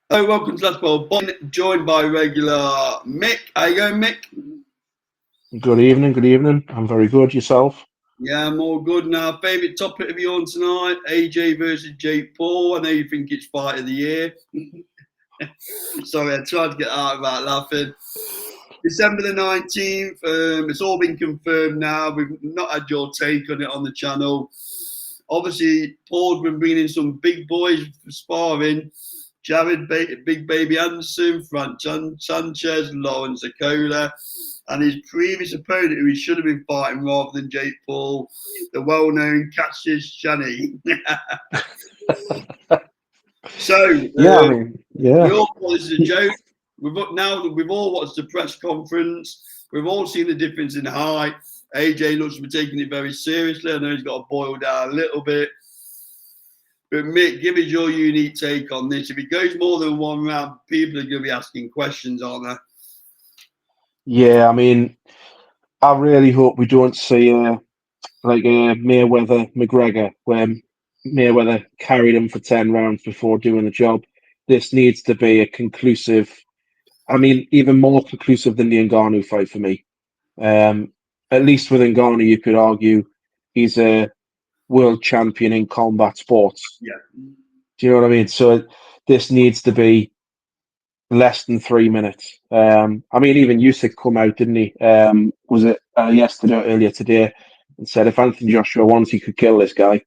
Hello, welcome to Last Ball. Bon, joined by regular Mick. How you going, Mick? Good evening, good evening. I'm very good. Yourself? Yeah, I'm all good now. Favourite topic of you on tonight? AJ versus Jake Paul. I know you think it's fight of the year. Sorry, I tried to get out about laughing. December the 19th. It's all been confirmed now. We've not had your take on it on the channel. Obviously, Paul's been bringing in some big boys for sparring. Jared, Big Baby Anderson, Frank Sanchez, Lawrence Akola, and his previous opponent, who he should have been fighting rather than Jake Paul, the well-known Cassius Chaney. So, we all thought this is a joke. We've all watched the press conference. We've all seen the difference in height. AJ looks to be taking it very seriously. I know he's got to boil down a little bit. But Mick, give us your unique take on this. If it goes more than one round, people are going to be asking questions, aren't they? Yeah, I mean, I really hope we don't see like a Mayweather-McGregor, where Mayweather carried him for 10 rounds before doing the job. This needs to be a conclusive, I mean, even more conclusive than the Ngannou fight for me. At least with Ngannou, you could argue he's a world champion in combat sports. Yeah. Do you know what I mean? So this needs to be less than 3 minutes. I mean, even Usyk come out, didn't he? Was it yesterday or earlier today? And said if Anthony Joshua wants, he could kill this guy.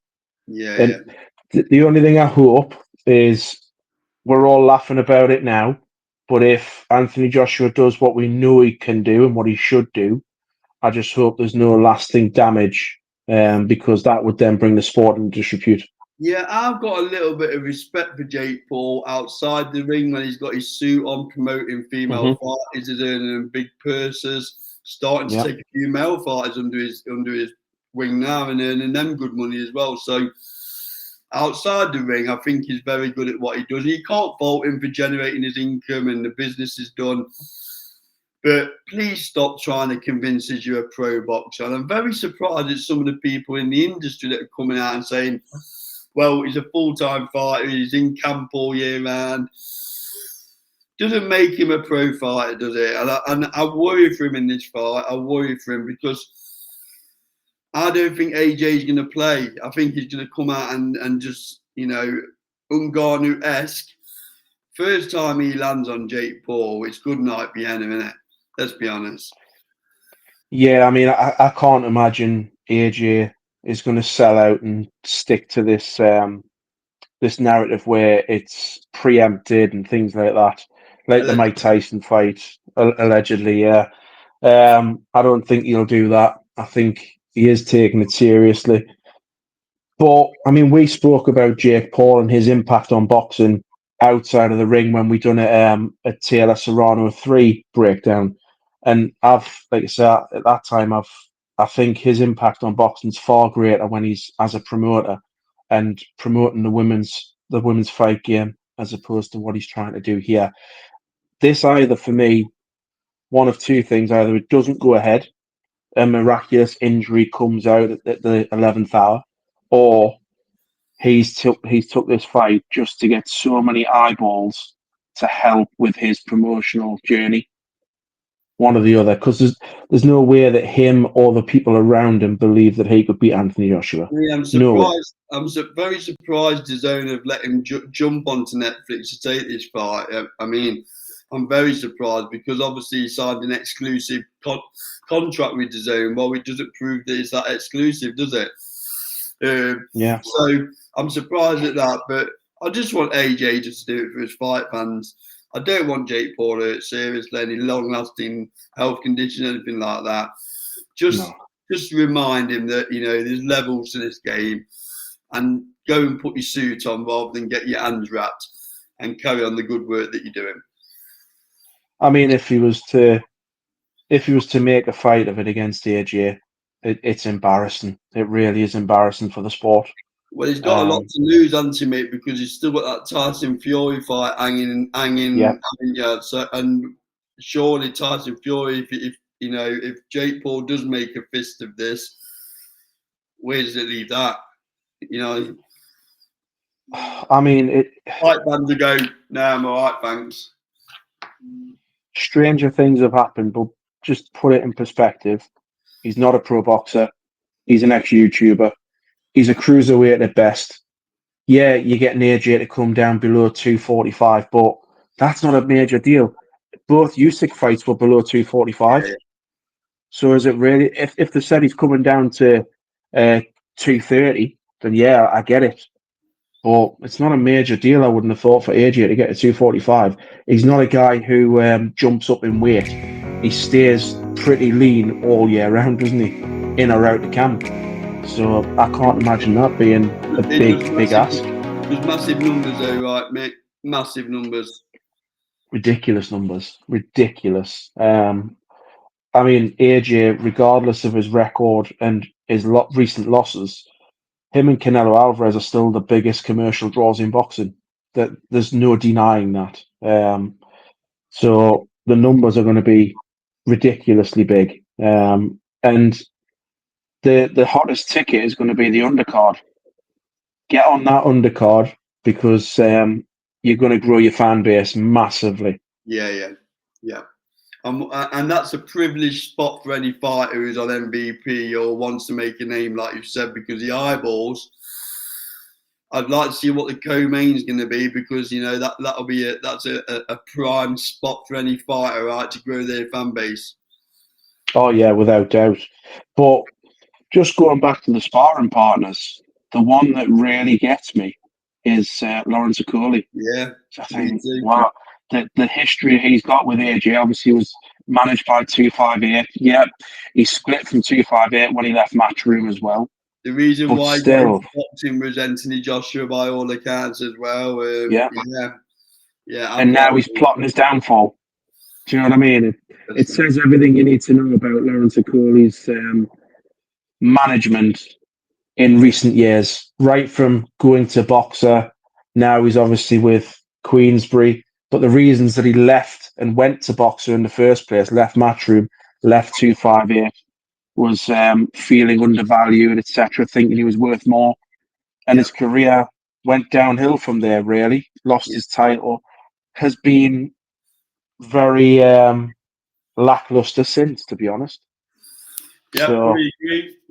Yeah. And the only thing I hope is we're all laughing about it now, but if Anthony Joshua does what we know he can do and what he should do, I just hope there's no lasting damage, because that would then bring the sport into disrepute. Yeah, I've got a little bit of respect for Jake Paul outside the ring when he's got his suit on, promoting female fighters, he's earning them big purses, starting to take a few male fighters under his wing now and earning them good money as well. So outside the ring, I think he's very good at what he does. You can't fault him for generating his income and the business is done. But please stop trying to convince us you're a pro boxer. And I'm very surprised at some of the people in the industry that are coming out and saying, well, he's a full-time fighter, he's in camp all year round. Doesn't make him a pro fighter, does it? And I worry for him in this fight. I worry for him because I don't think AJ is going to play. I think he's going to come out and just, Ngannou-esque. First time he lands on Jake Paul, it's good night Vienna, isn't it? Let's be honest. Yeah, I mean, I can't imagine AJ is going to sell out and stick to this this narrative where it's preempted and things like that, like the Mike Tyson fight, allegedly. Yeah, I don't think he'll do that. I think he is taking it seriously. But I mean, we spoke about Jake Paul and his impact on boxing outside of the ring when we done a Taylor Serrano 3 breakdown, and like I said at that time, I think his impact on boxing is far greater when he's as a promoter and promoting the women's fight game as opposed to what he's trying to do here. This either, for me, one of two things: either it doesn't go ahead, a miraculous injury comes out at the 11th hour, or he's took this fight just to get so many eyeballs to help with his promotional journey. One or the other, because there's no way that him or the people around him believe that he could beat Anthony Joshua. Yeah, I'm surprised. I'm very surprised DAZN have let him jump onto Netflix to take this fight. I mean, I'm very surprised because obviously he signed an exclusive contract with DAZN. Well, it doesn't prove that it's that exclusive, does it? Yeah. So I'm surprised at that, but I just want AJ just to do it for his fight fans. I don't want Jake Paul hurt seriously, any long-lasting health condition, anything like that. Just remind him that, there's levels to this game and go and put your suit on rather than get your hands wrapped and carry on the good work that you're doing. I mean, if he was to make a fight of it against AJ, it's embarrassing. It really is embarrassing for the sport. Well, he's got a lot to lose, hasn't he, mate? Because he's still got that Tyson Fury fight hanging. Yeah. So, and surely Tyson Fury, if Jake Paul does make a fist of this, where does it leave that? I mean, Right, time to go. No, I'm all right, thanks. stranger things have happened, but just put it in perspective. He's not a pro boxer. He's an ex-YouTuber. He's a cruiserweight at best. Yeah, you get an AJ to come down below 245, but that's not a major deal. Both Usyk fights were below 245. Yeah. So is it really? If they said he's coming down to 230, then yeah, I get it. But it's not a major deal. I wouldn't have thought for AJ to get to 245. He's not a guy who jumps up in weight. He stays pretty lean all year round, doesn't he? In or out the camp. So I can't imagine that being a big ask. There's massive numbers though, right, Mick? Massive numbers. Ridiculous numbers. Ridiculous. I mean, AJ, regardless of his record and his recent losses, him and Canelo Alvarez are still the biggest commercial draws in boxing. That there's no denying that. So the numbers are going to be ridiculously big. And the hottest ticket is going to be the undercard. Get on that undercard because you're going to grow your fan base massively. Yeah. And that's a privileged spot for any fighter who's on MVP or wants to make a name, like you said, because the eyeballs. I'd like to see what the co-main's going to be because that'll be that's a prime spot for any fighter, right, to grow their fan base. Oh yeah, without doubt. But just going back to the sparring partners, the one that really gets me is Lawrence Okoli. Yeah, I think, wow, the history he's got with AJ obviously was managed by 258. Yeah, he split from 258 when he left Matchroom as well. The reason but why still, boxing was Anthony Joshua by all accounts as well. Yeah. And now he's plotting his downfall. Do you know what I mean? It says everything you need to know about Lawrence Okoli's management in recent years, right from going to boxer. Now he's obviously with Queensbury, but the reasons that he left and went to boxer in the first place, left Matchroom, left 258, was feeling undervalued, etc., thinking he was worth more. And his career went downhill from there, really. Lost his title. Has been very lackluster since, to be honest. Yeah,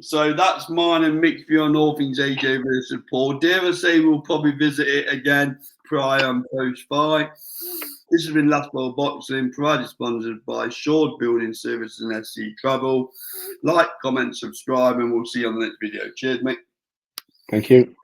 so that's mine and Mick's view on all things AJ versus Paul. Dare I say we'll probably visit it again prior and post fight. This has been Last World Boxing, provided sponsored by Short Building Services and SC Travel. Like, comment, subscribe, and we'll see you on the next video. Cheers, Mick. Thank you.